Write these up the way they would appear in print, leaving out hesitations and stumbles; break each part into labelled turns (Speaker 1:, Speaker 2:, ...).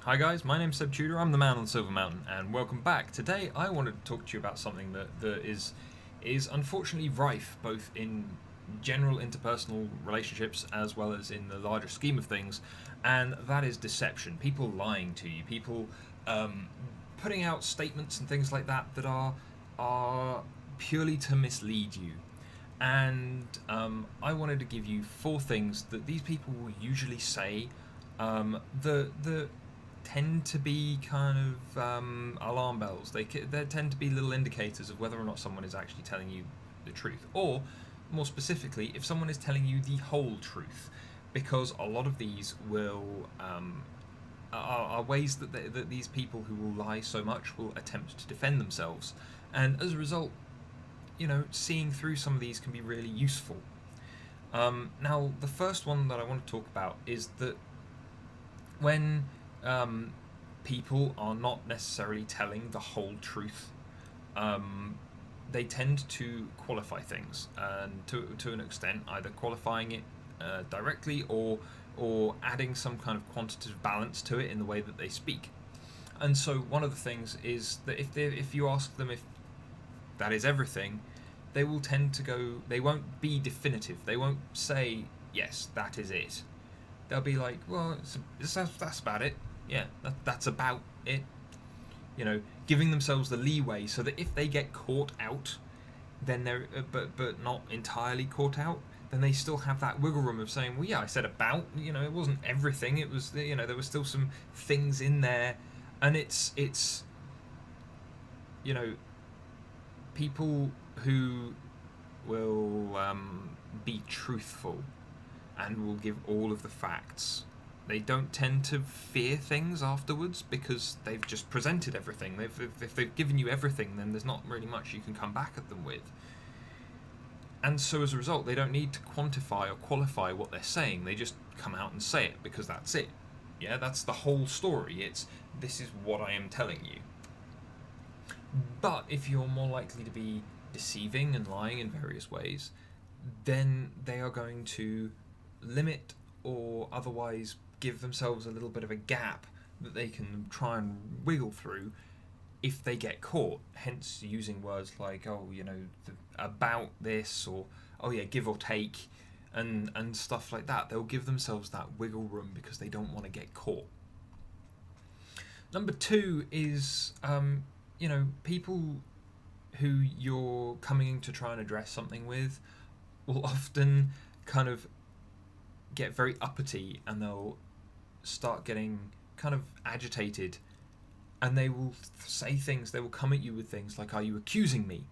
Speaker 1: Hi guys, my name's Seb Tudor, I'm the man on Silver Mountain, and welcome back. Today I wanted to talk to you about something that is unfortunately rife both in general interpersonal relationships as well as in the larger scheme of things, and that is deception. People lying to you, people um, putting out statements and things like that that are purely to mislead you. And I wanted to give you four things that these people will usually say that tend to be kind of alarm bells. They tend to be little indicators of whether or not someone is actually telling you the truth, or more specifically, if someone is telling you the whole truth, because a lot of these are ways that these people who will lie so much will attempt to defend themselves, and as a result, seeing through some of these can be really useful. Now, the first one that I want to talk about is that when people are not necessarily telling the whole truth, um, they tend to qualify things, and to an extent, either qualifying it directly or adding some kind of quantitative balance to it in the way that they speak. And so, one of the things is that if you ask them if that is everything, they will tend to go. They won't be definitive. They won't say yes, that is it. They'll be like, well, that's about it. Yeah, that's about it. Giving themselves the leeway so that if they get caught out, then they're but not entirely caught out, then they still have that wiggle room of saying, well, yeah, I said about. It wasn't everything. It was, there were still some things in there, and it's you know people who will be truthful and will give all of the facts. They don't tend to fear things afterwards because they've just presented everything. If they've given you everything, then there's not really much you can come back at them with. And so as a result, they don't need to quantify or qualify what they're saying. They just come out and say it because that's it. Yeah, that's the whole story. This is what I am telling you. But if you're more likely to be deceiving and lying in various ways, then they are going to limit or otherwise give themselves a little bit of a gap that they can try and wiggle through if they get caught. Hence, using words like, oh, about this, or oh, yeah, give or take, and stuff like that. They'll give themselves that wiggle room because they don't want to get caught. Number two is, people who you're coming to try and address something with will often kind of get very uppity, and they'll start getting kind of agitated, and they will say things, they will come at you with things like, are you accusing me?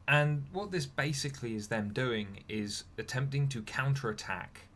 Speaker 1: And what this basically is them doing is attempting to counterattack,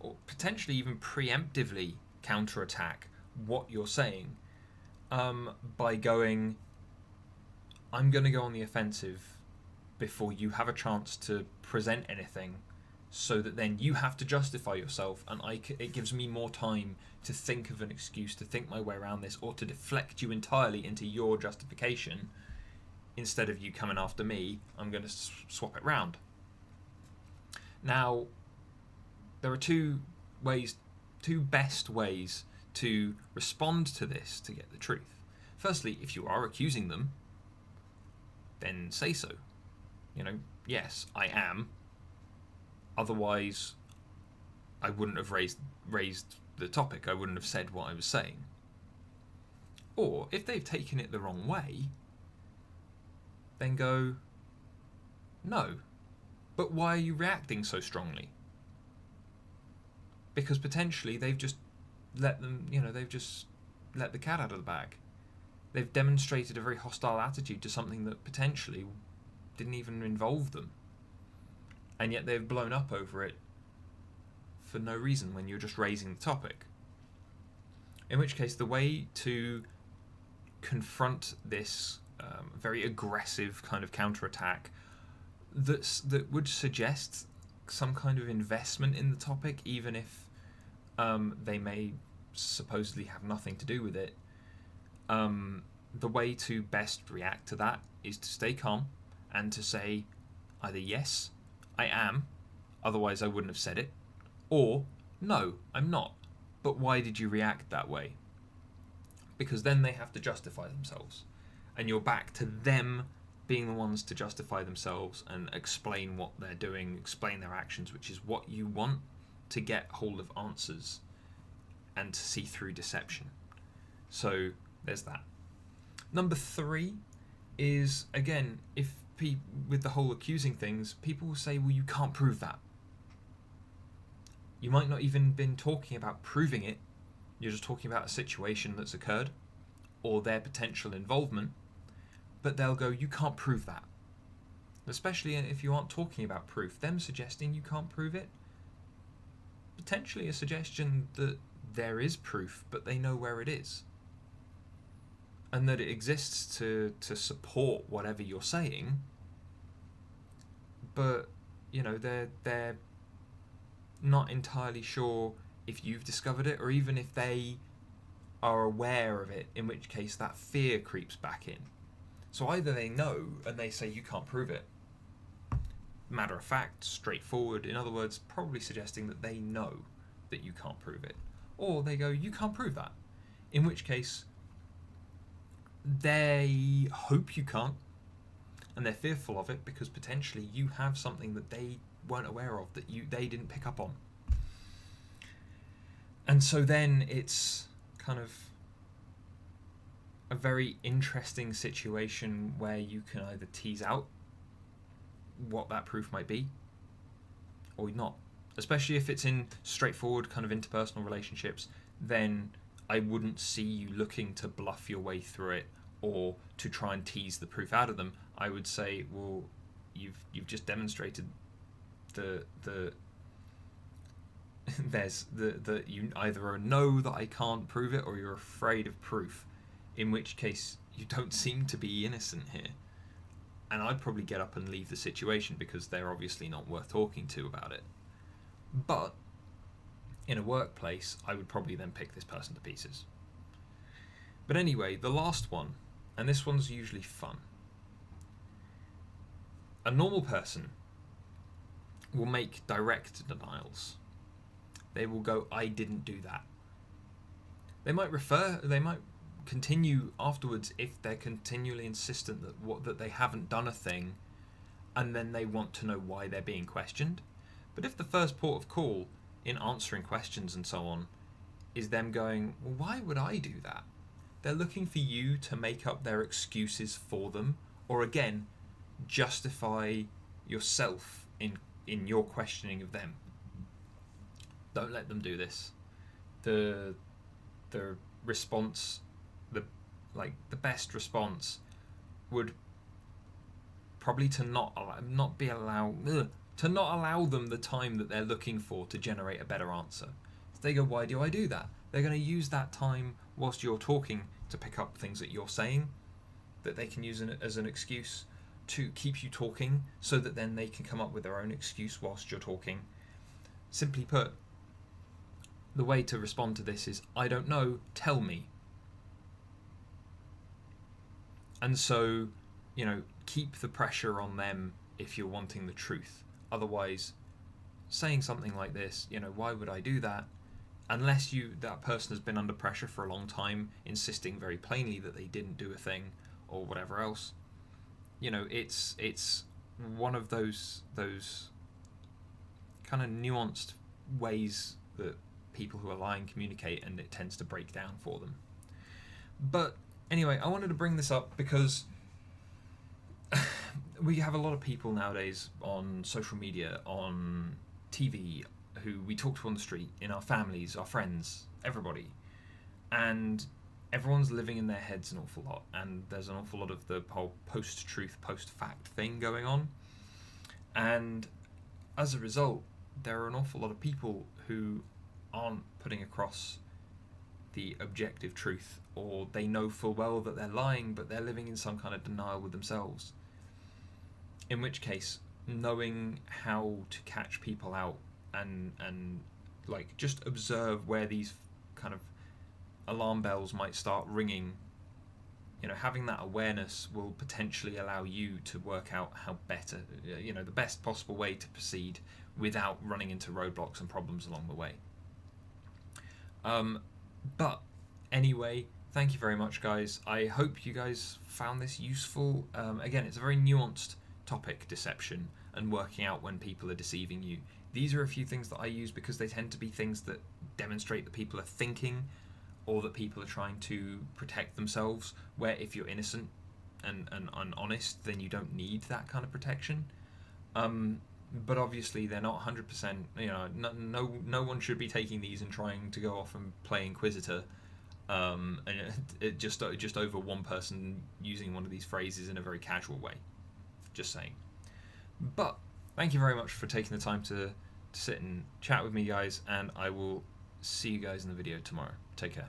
Speaker 1: or potentially even preemptively counterattack what you're saying, by going, I'm going to go on the offensive before you have a chance to present anything, so that then you have to justify yourself, and it gives me more time to think of an excuse, to think my way around this, or to deflect you entirely into your justification. Instead of you coming after me, I'm going to swap it round. Now, there are two best ways to respond to this to get the truth. Firstly, if you are accusing them, then say so. Yes, I am. Otherwise, I wouldn't have raised the topic. I wouldn't have said what I was saying. Or, if they've taken it the wrong way, then go, no, but why are you reacting so strongly? Because potentially they've just let the cat out of the bag. They've demonstrated a very hostile attitude to something that potentially didn't even involve them. And yet they've blown up over it for no reason when you're just raising the topic. In which case, the way to confront this very aggressive kind of counterattack that would suggest some kind of investment in the topic, even if they may supposedly have nothing to do with it, the way to best react to that is to stay calm and to say either yes, I am, otherwise I wouldn't have said it, or no, I'm not, but why did you react that way? Because then they have to justify themselves, and you're back to them being the ones to justify themselves and explain what they're doing, explain their actions, which is what you want to get hold of answers and to see through deception. So there's that. Number 3 is, again, if with the whole accusing things, people will say, well, you can't prove that. You might not even been talking about proving it. You're just talking about a situation that's occurred or their potential involvement, but they'll go, you can't prove that. Especially if you aren't talking about proof. Them suggesting you can't prove it, potentially a suggestion that there is proof, but they know where it is. And that it exists to support whatever you're saying, but they're not entirely sure if you've discovered it, or even if they are aware of it, in which case that fear creeps back in. So either they know and they say you can't prove it, matter of fact, straightforward, in other words, probably suggesting that they know that you can't prove it, or they go, you can't prove that, in which case they hope you can't, and they're fearful of it because potentially you have something that they weren't aware of, that they didn't pick up on. And so then it's kind of a very interesting situation where you can either tease out what that proof might be or not. Especially if it's in straightforward kind of interpersonal relationships, then I wouldn't see you looking to bluff your way through it or to try and tease the proof out of them. I would say, well, you've just demonstrated the there's the you either know that I can't prove it or you're afraid of proof, in which case you don't seem to be innocent here. And I'd probably get up and leave the situation because they're obviously not worth talking to about it. But in a workplace, I would probably then pick this person to pieces. But anyway, the last one, and this one's usually fun. A normal person will make direct denials. They will go, I didn't do that. They might continue afterwards if they're continually insistent that they haven't done a thing, and then they want to know why they're being questioned. But if the first port of call in answering questions and so on is them going, well, why would I do that? They're looking for you to make up their excuses for them, or again, justify yourself in your questioning of them. Don't let them do this. The response, the best response would probably to not allow them the time that they're looking for to generate a better answer. So they go, why do I do that? They're going to use that time whilst you're talking to pick up things that you're saying that they can use as an excuse to keep you talking, so that then they can come up with their own excuse whilst you're talking. Simply put, the way to respond to this is, I don't know, tell me. And so, keep the pressure on them if you're wanting the truth. Otherwise, saying something like this, why would I do that? Unless that person has been under pressure for a long time, insisting very plainly that they didn't do a thing or whatever else. It's one of those kind of nuanced ways that people who are lying communicate, and it tends to break down for them. But anyway, I wanted to bring this up because we have a lot of people nowadays on social media, on TV, who we talk to on the street, in our families, our friends, everybody. And everyone's living in their heads an awful lot, and there's an awful lot of the whole post-truth, post-fact thing going on. And as a result, there are an awful lot of people who aren't putting across the objective truth, or they know full well that they're lying, but they're living in some kind of denial with themselves. In which case, knowing how to catch people out and just observe where these kind of alarm bells might start ringing, having that awareness will potentially allow you to work out how better, the best possible way to proceed without running into roadblocks and problems along the way. But anyway, thank you very much, guys. I hope you guys found this useful. Again, it's a very nuanced topic, deception, and working out when people are deceiving you. These are a few things that I use because they tend to be things that demonstrate that people are thinking, or that people are trying to protect themselves, where if you're innocent and honest, then you don't need that kind of protection. But obviously they're not 100%, you know, no one should be taking these and trying to go off and play Inquisitor, and it just over one person using one of these phrases in a very casual way. Just saying. But thank you very much for taking the time to sit and chat with me, guys, and I will see you guys in the video tomorrow. Take care.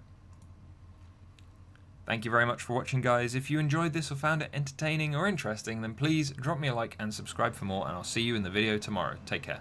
Speaker 1: Thank you very much for watching, guys. If you enjoyed this or found it entertaining or interesting, then please drop me a like and subscribe for more, and I'll see you in the video tomorrow. Take care.